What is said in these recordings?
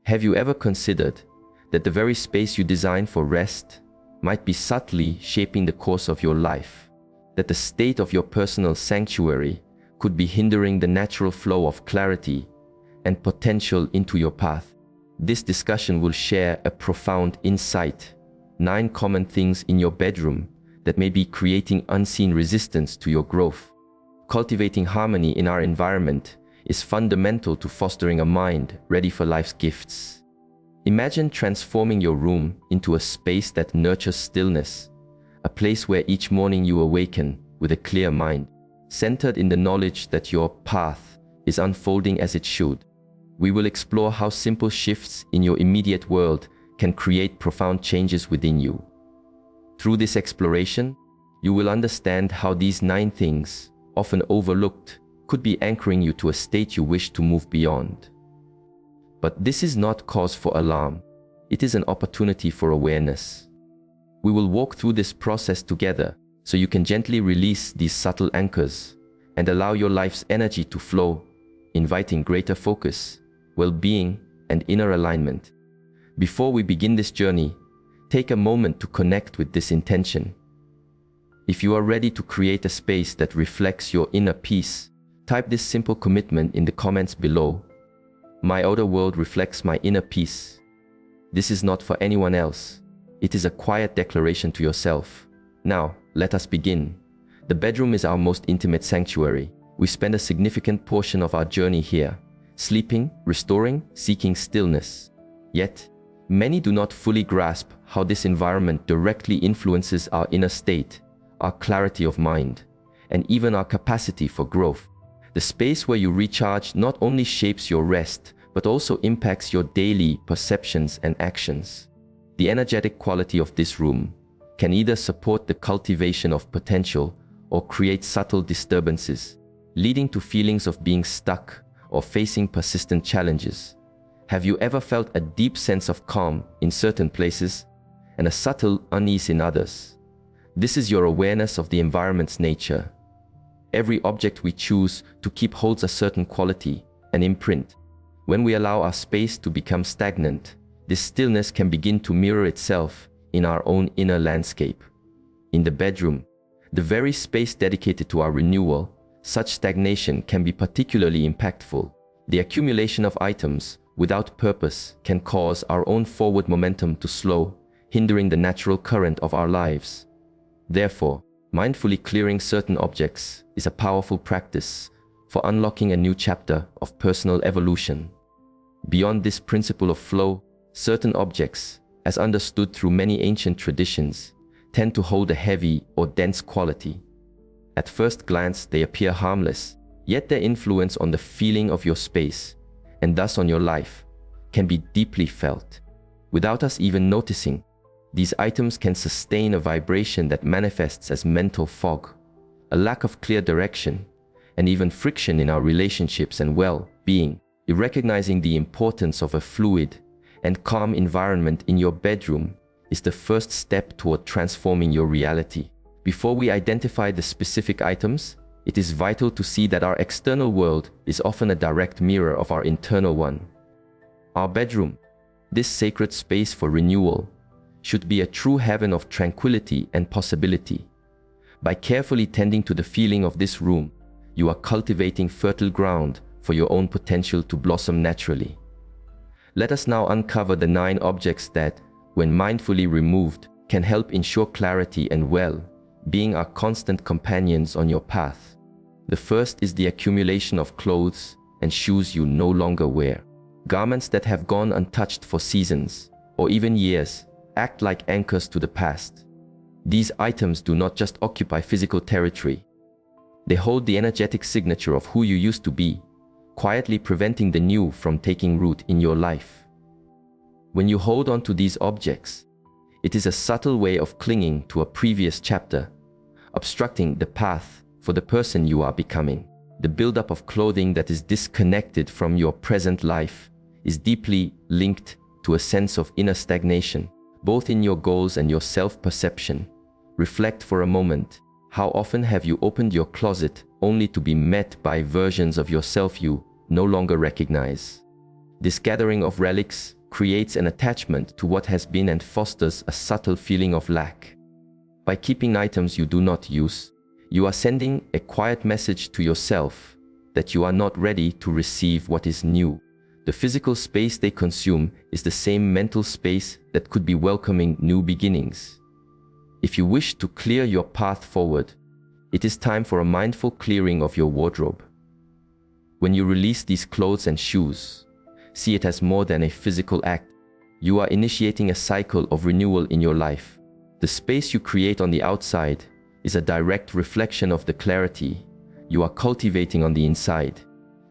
Have you ever considered that the very space you design for rest might be subtly shaping the course of your life? That the state of your personal sanctuary could be hindering the natural flow of clarity and potential into your path? This discussion will share a profound insight, 9 common things in your bedroom that may be creating unseen resistance to your growth. Cultivating harmony in our environment is fundamental to fostering a mind ready for life's gifts. Imagine transforming your room into a space that nurtures stillness, a place where each morning you awaken with a clear mind, centered in the knowledge that your path is unfolding as it should. We will explore how simple shifts in your immediate world can create profound changes within you. Through this exploration, you will understand how these 9 things, often overlooked, could be anchoring you to a state you wish to move beyond. But this is not cause for alarm. It is an opportunity for awareness. We will walk through this process together so you can gently release these subtle anchors and allow your life's energy to flow, inviting greater focus, well-being, and inner alignment. Before we begin this journey, take a moment to connect with this intention. If you are ready to create a space that reflects your inner peace, type this simple commitment in the comments below. My outer world reflects my inner peace. This is not for anyone else. It is a quiet declaration to yourself. Now, let us begin. The bedroom is our most intimate sanctuary. We spend a significant portion of our journey here, sleeping, restoring, seeking stillness. Yet, many do not fully grasp how this environment directly influences our inner state, our clarity of mind, and even our capacity for growth. The space where you recharge not only shapes your rest, but also impacts your daily perceptions and actions. The energetic quality of this room can either support the cultivation of potential or create subtle disturbances, leading to feelings of being stuck or facing persistent challenges. Have you ever felt a deep sense of calm in certain places and a subtle unease in others? This is your awareness of the environment's nature. Every object we choose to keep holds a certain quality, an imprint. When we allow our space to become stagnant, this stillness can begin to mirror itself in our own inner landscape. In the bedroom, the very space dedicated to our renewal, such stagnation can be particularly impactful. The accumulation of items without purpose can cause our own forward momentum to slow, hindering the natural current of our lives. Therefore, mindfully clearing certain objects is a powerful practice for unlocking a new chapter of personal evolution. Beyond this principle of flow, certain objects, as understood through many ancient traditions, tend to hold a heavy or dense quality. At first glance, they appear harmless, yet their influence on the feeling of your space, and thus on your life, can be deeply felt. Without us even noticing, these items can sustain a vibration that manifests as mental fog, a lack of clear direction, and even friction in our relationships and well-being. Recognizing the importance of a fluid and calm environment in your bedroom is the first step toward transforming your reality. Before we identify the specific items, it is vital to see that our external world is often a direct mirror of our internal one. Our bedroom, this sacred space for renewal, should be a true heaven of tranquility and possibility. By carefully tending to the feeling of this room, you are cultivating fertile ground for your own potential to blossom naturally. Let us now uncover the 9 objects that, when mindfully removed, can help ensure clarity and well-being are constant companions on your path. The first is the accumulation of clothes and shoes you no longer wear. Garments that have gone untouched for seasons, or even years, act like anchors to the past. These items do not just occupy physical territory. They hold the energetic signature of who you used to be, quietly preventing the new from taking root in your life. When you hold on to these objects, it is a subtle way of clinging to a previous chapter, obstructing the path for the person you are becoming. The buildup of clothing that is disconnected from your present life is deeply linked to a sense of inner stagnation, both in your goals and your self-perception. Reflect for a moment. How often have you opened your closet only to be met by versions of yourself you no longer recognize? This gathering of relics creates an attachment to what has been and fosters a subtle feeling of lack. By keeping items you do not use, you are sending a quiet message to yourself that you are not ready to receive what is new. The physical space they consume is the same mental space that could be welcoming new beginnings. If you wish to clear your path forward, it is time for a mindful clearing of your wardrobe. When you release these clothes and shoes, see it as more than a physical act. You are initiating a cycle of renewal in your life. The space you create on the outside is a direct reflection of the clarity you are cultivating on the inside.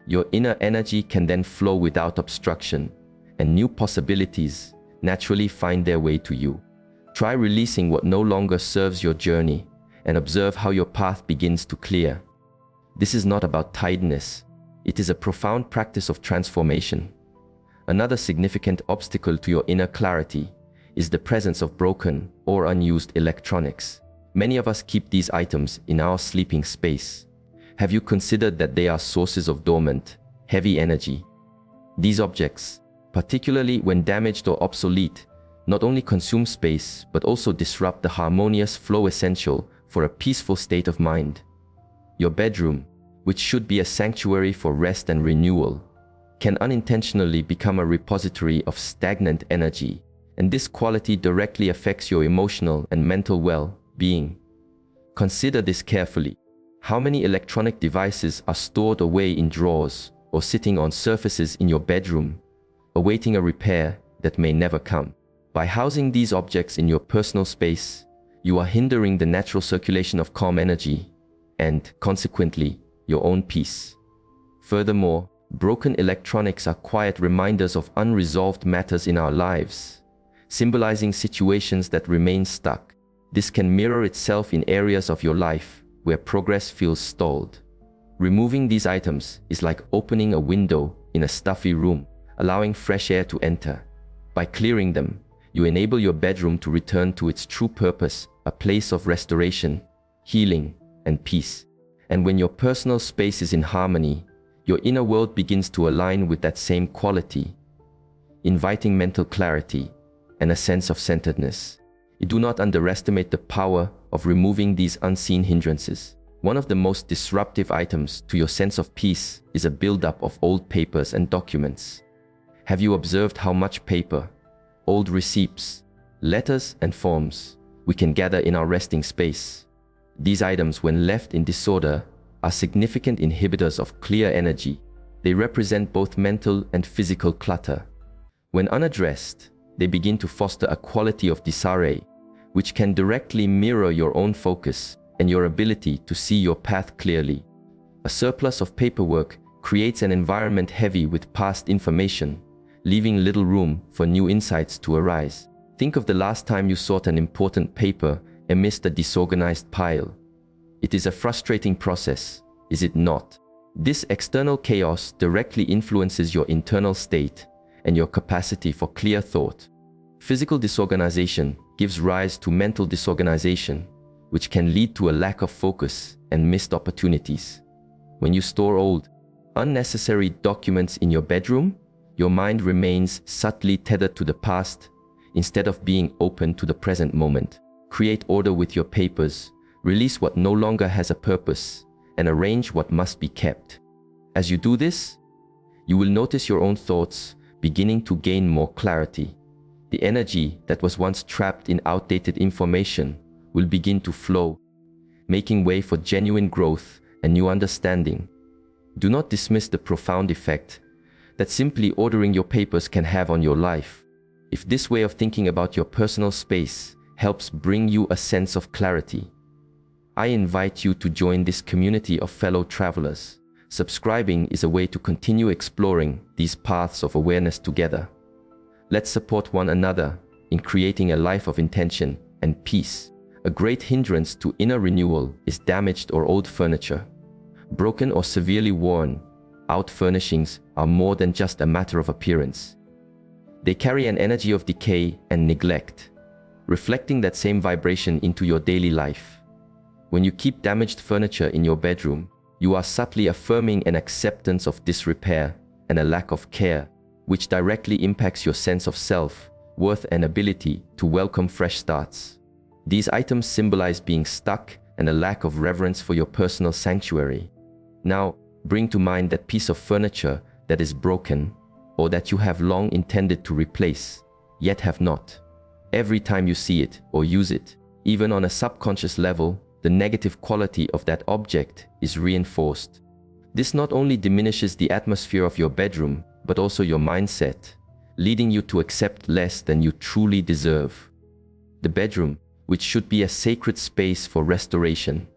Your inner energy can then flow without obstruction, and new possibilities naturally find their way to you. Try releasing what no longer serves your journey and observe how your path begins to clear. This is not about tidiness. It is a profound practice of transformation. Another significant obstacle to your inner clarity is the presence of broken or unused electronics. Many of us keep these items in our sleeping space. Have you considered that they are sources of dormant, heavy energy? These objects, particularly when damaged or obsolete, not only consume space but also disrupt the harmonious flow essential for a peaceful state of mind. Your bedroom, which should be a sanctuary for rest and renewal, can unintentionally become a repository of stagnant energy, and this quality directly affects your emotional and mental well-being. Consider this carefully. How many electronic devices are stored away in drawers or sitting on surfaces in your bedroom, awaiting a repair that may never come? By housing these objects in your personal space, you are hindering the natural circulation of calm energy and, consequently, your own peace. Furthermore, broken electronics are quiet reminders of unresolved matters in our lives, symbolizing situations that remain stuck. This can mirror itself in areas of your life where progress feels stalled. Removing these items is like opening a window in a stuffy room, allowing fresh air to enter. By clearing them, you enable your bedroom to return to its true purpose, a place of restoration, healing, and peace. And when your personal space is in harmony, your inner world begins to align with that same quality, inviting mental clarity and a sense of centeredness. You do not underestimate the power of removing these unseen hindrances. One of the most disruptive items to your sense of peace is a buildup of old papers and documents. Have you observed how much paper, old receipts, letters, and forms we can gather in our resting space? These items, when left in disorder, are significant inhibitors of clear energy. They represent both mental and physical clutter. When unaddressed, they begin to foster a quality of disarray, which can directly mirror your own focus and your ability to see your path clearly. A surplus of paperwork creates an environment heavy with past information, leaving little room for new insights to arise. Think of the last time you sought an important paper amidst a disorganized pile. It is a frustrating process, is it not? This external chaos directly influences your internal state and your capacity for clear thought. Physical disorganization gives rise to mental disorganization, which can lead to a lack of focus and missed opportunities. When you store old, unnecessary documents in your bedroom, your mind remains subtly tethered to the past instead of being open to the present moment. Create order with your papers, release what no longer has a purpose, and arrange what must be kept. As you do this, you will notice your own thoughts beginning to gain more clarity. The energy that was once trapped in outdated information will begin to flow, making way for genuine growth and new understanding. Do not dismiss the profound effect that simply ordering your papers can have on your life. If this way of thinking about your personal space helps bring you a sense of clarity, I invite you to join this community of fellow travelers. Subscribing is a way to continue exploring these paths of awareness together. Let's support one another in creating a life of intention and peace. A great hindrance to inner renewal is damaged or old furniture. Broken or severely worn out furnishings are more than just a matter of appearance. They carry an energy of decay and neglect, reflecting that same vibration into your daily life. When you keep damaged furniture in your bedroom, you are subtly affirming an acceptance of disrepair and a lack of care. which directly impacts your sense of self, worth, and ability to welcome fresh starts. These items symbolize being stuck and a lack of reverence for your personal sanctuary. Now, bring to mind that piece of furniture that is broken or that you have long intended to replace, yet have not. Every time you see it or use it, even on a subconscious level, the negative quality of that object is reinforced. This not only diminishes the atmosphere of your bedroom, but also your mindset, leading you to accept less than you truly deserve. The bedroom, which should be a sacred space for restoration,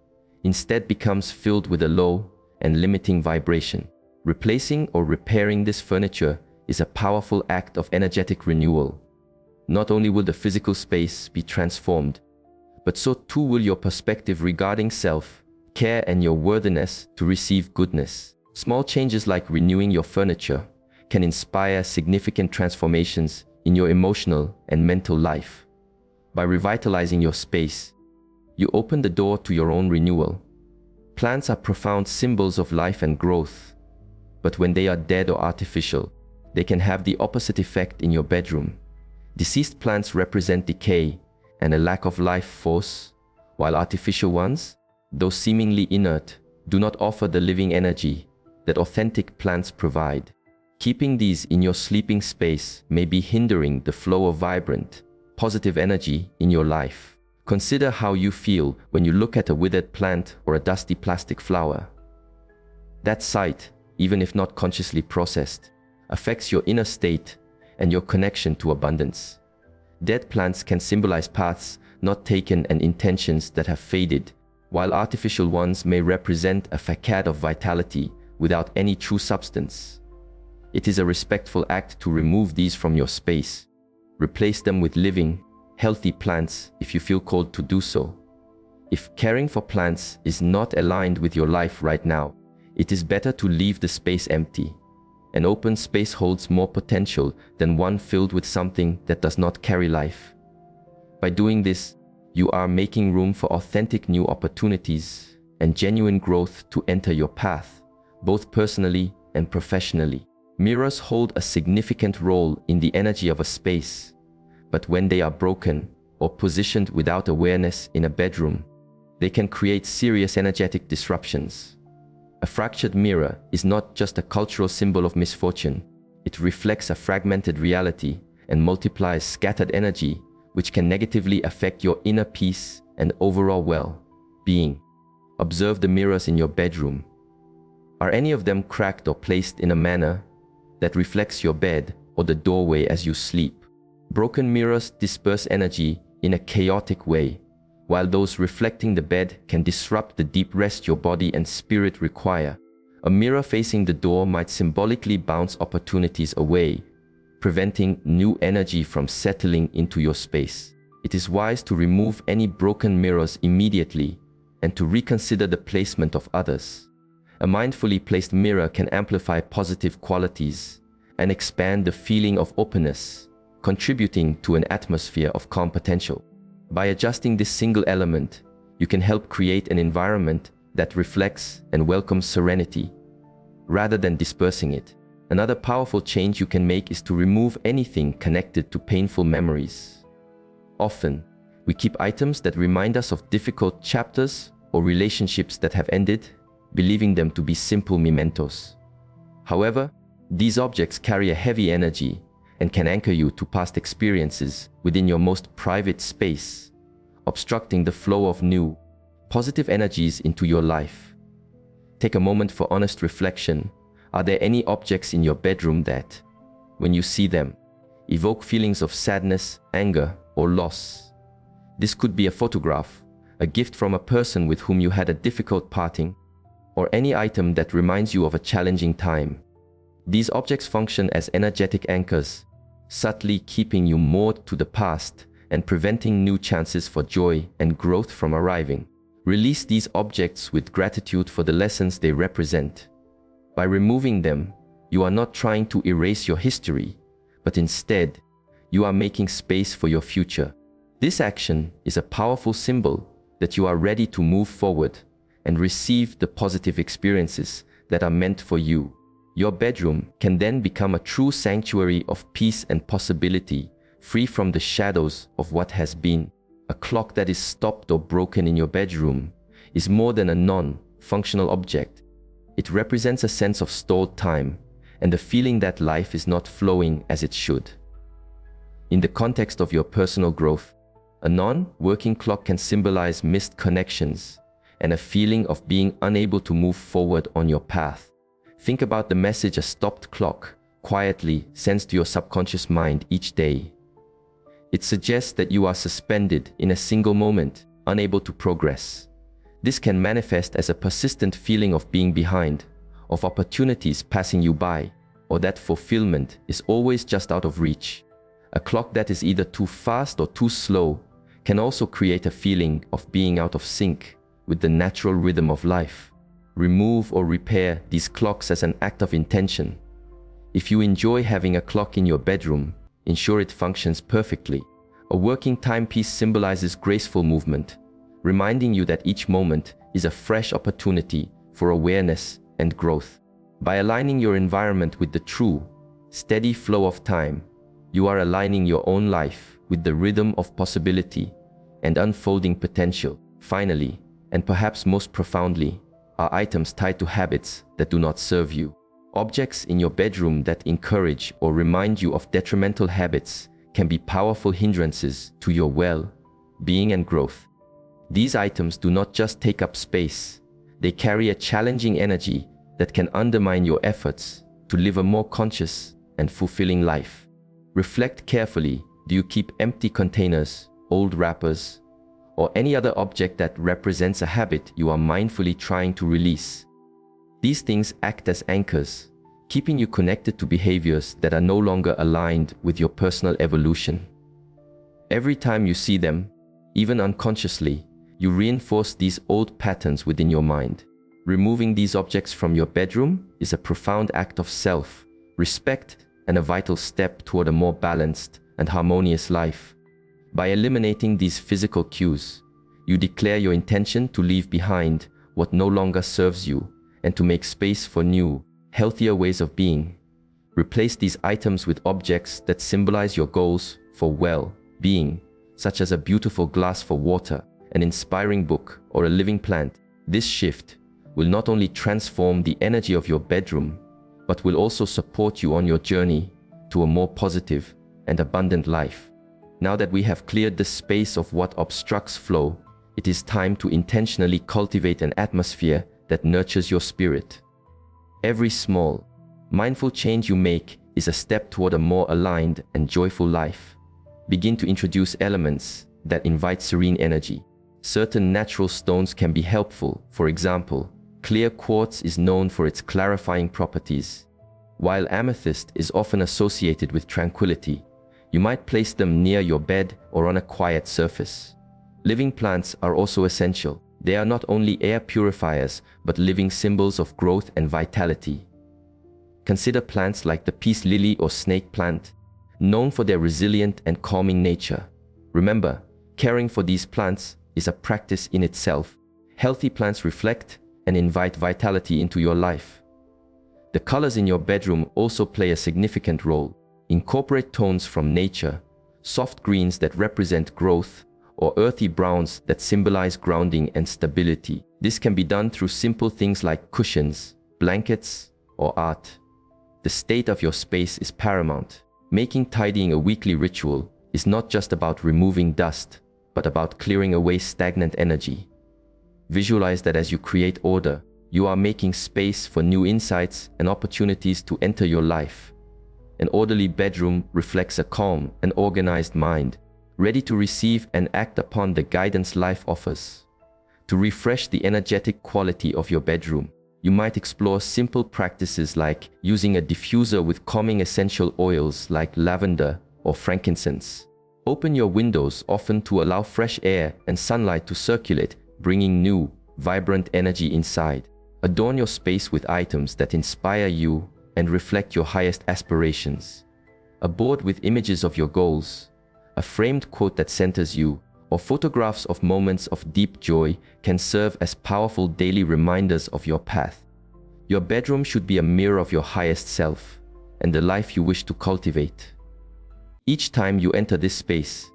instead becomes filled with a low and limiting vibration. Replacing or repairing this furniture is a powerful act of energetic renewal. Not only will the physical space be transformed, but so too will your perspective regarding self, care, and your worthiness to receive goodness. Small changes like renewing your furniture can inspire significant transformations in your emotional and mental life. By revitalizing your space, you open the door to your own renewal. Plants are profound symbols of life and growth, but when they are dead or artificial, they can have the opposite effect in your bedroom. Deceased plants represent decay and a lack of life force, while artificial ones, though seemingly inert, do not offer the living energy that authentic plants provide. Keeping these in your sleeping space may be hindering the flow of vibrant, positive energy in your life. Consider how you feel when you look at a withered plant or a dusty plastic flower. That sight, even if not consciously processed, affects your inner state and your connection to abundance. Dead plants can symbolize paths not taken and intentions that have faded, while artificial ones may represent a facade of vitality without any true substance. It is a respectful act to remove these from your space. Replace them with living, healthy plants if you feel called to do so. If caring for plants is not aligned with your life right now, it is better to leave the space empty. An open space holds more potential than one filled with something that does not carry life. By doing this, you are making room for authentic new opportunities and genuine growth to enter your path, both personally and professionally. Mirrors hold a significant role in the energy of a space, but when they are broken or positioned without awareness in a bedroom, they can create serious energetic disruptions. A fractured mirror is not just a cultural symbol of misfortune. It reflects a fragmented reality and multiplies scattered energy, which can negatively affect your inner peace and overall well-being. Observe the mirrors in your bedroom. Are any of them cracked or placed in a manner that reflects your bed or the doorway as you sleep? Broken mirrors disperse energy in a chaotic way, while those reflecting the bed can disrupt the deep rest your body and spirit require. A mirror facing the door might symbolically bounce opportunities away, preventing new energy from settling into your space. It is wise to remove any broken mirrors immediately and to reconsider the placement of others. A mindfully placed mirror can amplify positive qualities and expand the feeling of openness, contributing to an atmosphere of calm potential. By adjusting this single element, you can help create an environment that reflects and welcomes serenity, rather than dispersing it. Another powerful change you can make is to remove anything connected to painful memories. Often, we keep items that remind us of difficult chapters or relationships that have ended, believing them to be simple mementos. However, these objects carry a heavy energy and can anchor you to past experiences within your most private space, obstructing the flow of new, positive energies into your life. Take a moment for honest reflection. Are there any objects in your bedroom that, when you see them, evoke feelings of sadness, anger, or loss? This could be a photograph, a gift from a person with whom you had a difficult parting, or any item that reminds you of a challenging time. These objects function as energetic anchors, subtly keeping you moored to the past and preventing new chances for joy and growth from arriving. Release these objects with gratitude for the lessons they represent. By removing them, you are not trying to erase your history, but instead, you are making space for your future. This action is a powerful symbol that you are ready to move forward and receive the positive experiences that are meant for you. Your bedroom can then become a true sanctuary of peace and possibility, free from the shadows of what has been. A clock that is stopped or broken in your bedroom is more than a non-functional object. It represents a sense of stalled time and the feeling that life is not flowing as it should. In the context of your personal growth, a non-working clock can symbolize missed connections and a feeling of being unable to move forward on your path. Think about the message a stopped clock quietly sends to your subconscious mind each day. It suggests that you are suspended in a single moment, unable to progress. This can manifest as a persistent feeling of being behind, of opportunities passing you by, or that fulfillment is always just out of reach. A clock that is either too fast or too slow can also create a feeling of being out of sync with the natural rhythm of life. Remove or repair these clocks as an act of intention. If you enjoy having a clock in your bedroom, ensure it functions perfectly. A working timepiece symbolizes graceful movement, reminding you that each moment is a fresh opportunity for awareness and growth. By aligning your environment with the true, steady flow of time, you are aligning your own life with the rhythm of possibility and unfolding potential. Finally, and perhaps most profoundly, are items tied to habits that do not serve you. Objects in your bedroom that encourage or remind you of detrimental habits can be powerful hindrances to your well-being and growth. These items do not just take up space, they carry a challenging energy that can undermine your efforts to live a more conscious and fulfilling life. Reflect carefully. Do you keep empty containers, old wrappers, or any other object that represents a habit you are mindfully trying to release? These things act as anchors, keeping you connected to behaviors that are no longer aligned with your personal evolution. Every time you see them, even unconsciously, you reinforce these old patterns within your mind. Removing these objects from your bedroom is a profound act of self-respect and a vital step toward a more balanced and harmonious life. By eliminating these physical cues, you declare your intention to leave behind what no longer serves you and to make space for new, healthier ways of being. Replace these items with objects that symbolize your goals for well-being, such as a beautiful glass for water, an inspiring book, or a living plant. This shift will not only transform the energy of your bedroom, but will also support you on your journey to a more positive and abundant life. Now that we have cleared the space of what obstructs flow, it is time to intentionally cultivate an atmosphere that nurtures your spirit. Every small, mindful change you make is a step toward a more aligned and joyful life. Begin to introduce elements that invite serene energy. Certain natural stones can be helpful. For example, clear quartz is known for its clarifying properties, while amethyst is often associated with tranquility. You might place them near your bed or on a quiet surface. Living plants are also essential. They are not only air purifiers, but living symbols of growth and vitality. Consider plants like the peace lily or snake plant, known for their resilient and calming nature. Remember, caring for these plants is a practice in itself. Healthy plants reflect and invite vitality into your life. The colors in your bedroom also play a significant role. Incorporate tones from nature, soft greens that represent growth, or earthy browns that symbolize grounding and stability. This can be done through simple things like cushions, blankets, or art. The state of your space is paramount. Making tidying a weekly ritual is not just about removing dust, but about clearing away stagnant energy. Visualize that as you create order, you are making space for new insights and opportunities to enter your life. An orderly bedroom reflects a calm and organized mind, ready to receive and act upon the guidance life offers. To refresh the energetic quality of your bedroom, you might explore simple practices like using a diffuser with calming essential oils like lavender or frankincense. Open your windows often to allow fresh air and sunlight to circulate, bringing new, vibrant energy inside. Adorn your space with items that inspire you and reflect your highest aspirations. A board with images of your goals, a framed quote that centers you, or photographs of moments of deep joy can serve as powerful daily reminders of your path. Your bedroom should be a mirror of your highest self and the life you wish to cultivate. Each time you enter this space,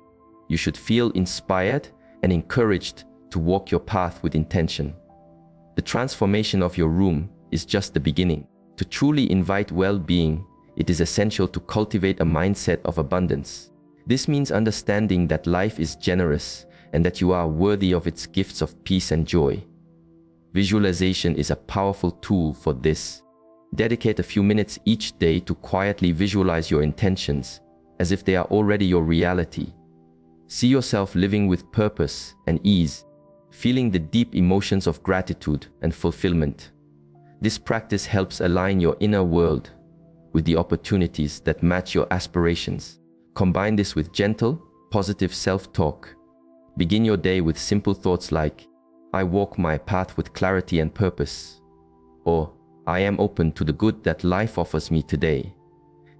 you should feel inspired and encouraged to walk your path with intention. The transformation of your room is just the beginning. To truly invite well-being, it is essential to cultivate a mindset of abundance. This means understanding that life is generous and that you are worthy of its gifts of peace and joy. Visualization is a powerful tool for this. Dedicate a few minutes each day to quietly visualize your intentions as if they are already your reality. See yourself living with purpose and ease, feeling the deep emotions of gratitude and fulfillment. This practice helps align your inner world with the opportunities that match your aspirations. Combine this with gentle, positive self-talk. Begin your day with simple thoughts like, "I walk my path with clarity and purpose," or "I am open to the good that life offers me today."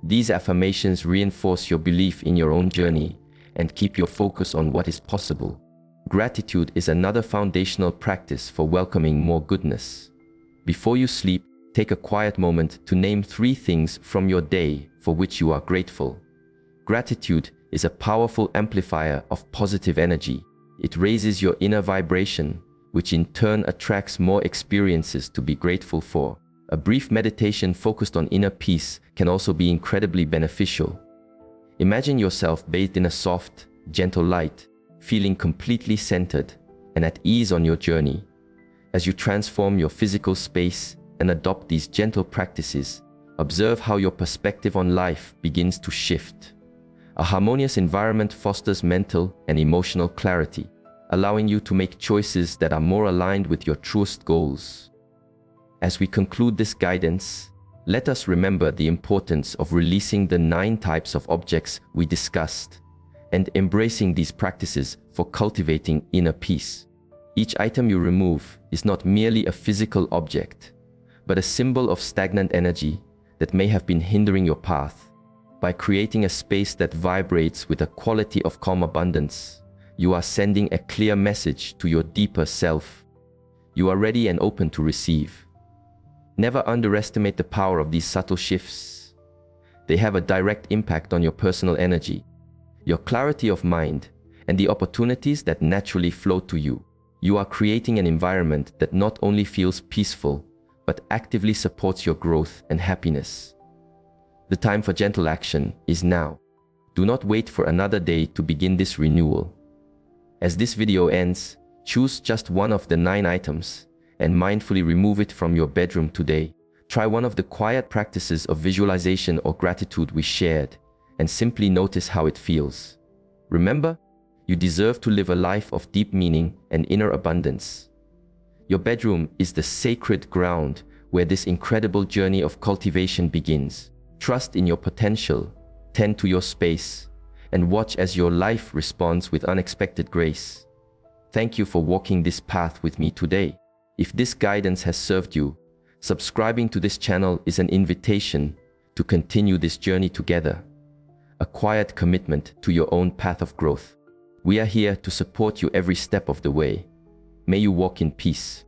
These affirmations reinforce your belief in your own journey and keep your focus on what is possible. Gratitude is another foundational practice for welcoming more goodness. Before you sleep, take a quiet moment to name 3 things from your day for which you are grateful. Gratitude is a powerful amplifier of positive energy. It raises your inner vibration, which in turn attracts more experiences to be grateful for. A brief meditation focused on inner peace can also be incredibly beneficial. Imagine yourself bathed in a soft, gentle light, feeling completely centered and at ease on your journey. As you transform your physical space and adopt these gentle practices, observe how your perspective on life begins to shift. A harmonious environment fosters mental and emotional clarity, allowing you to make choices that are more aligned with your truest goals. As we conclude this guidance, let us remember the importance of releasing the 9 types of objects we discussed and embracing these practices for cultivating inner peace. Each item you remove is not merely a physical object, but a symbol of stagnant energy that may have been hindering your path. By creating a space that vibrates with a quality of calm abundance, you are sending a clear message to your deeper self. You are ready and open to receive. Never underestimate the power of these subtle shifts. They have a direct impact on your personal energy, your clarity of mind, and the opportunities that naturally flow to you. You are creating an environment that not only feels peaceful, but actively supports your growth and happiness. The time for gentle action is now. Do not wait for another day to begin this renewal. As this video ends, choose just one of the 9 items and mindfully remove it from your bedroom today. Try one of the quiet practices of visualization or gratitude we shared and simply notice how it feels. Remember, you deserve to live a life of deep meaning and inner abundance. Your bedroom is the sacred ground where this incredible journey of cultivation begins. Trust in your potential, tend to your space, and watch as your life responds with unexpected grace. Thank you for walking this path with me today. If this guidance has served you, subscribing to this channel is an invitation to continue this journey together, a quiet commitment to your own path of growth. We are here to support you every step of the way. May you walk in peace.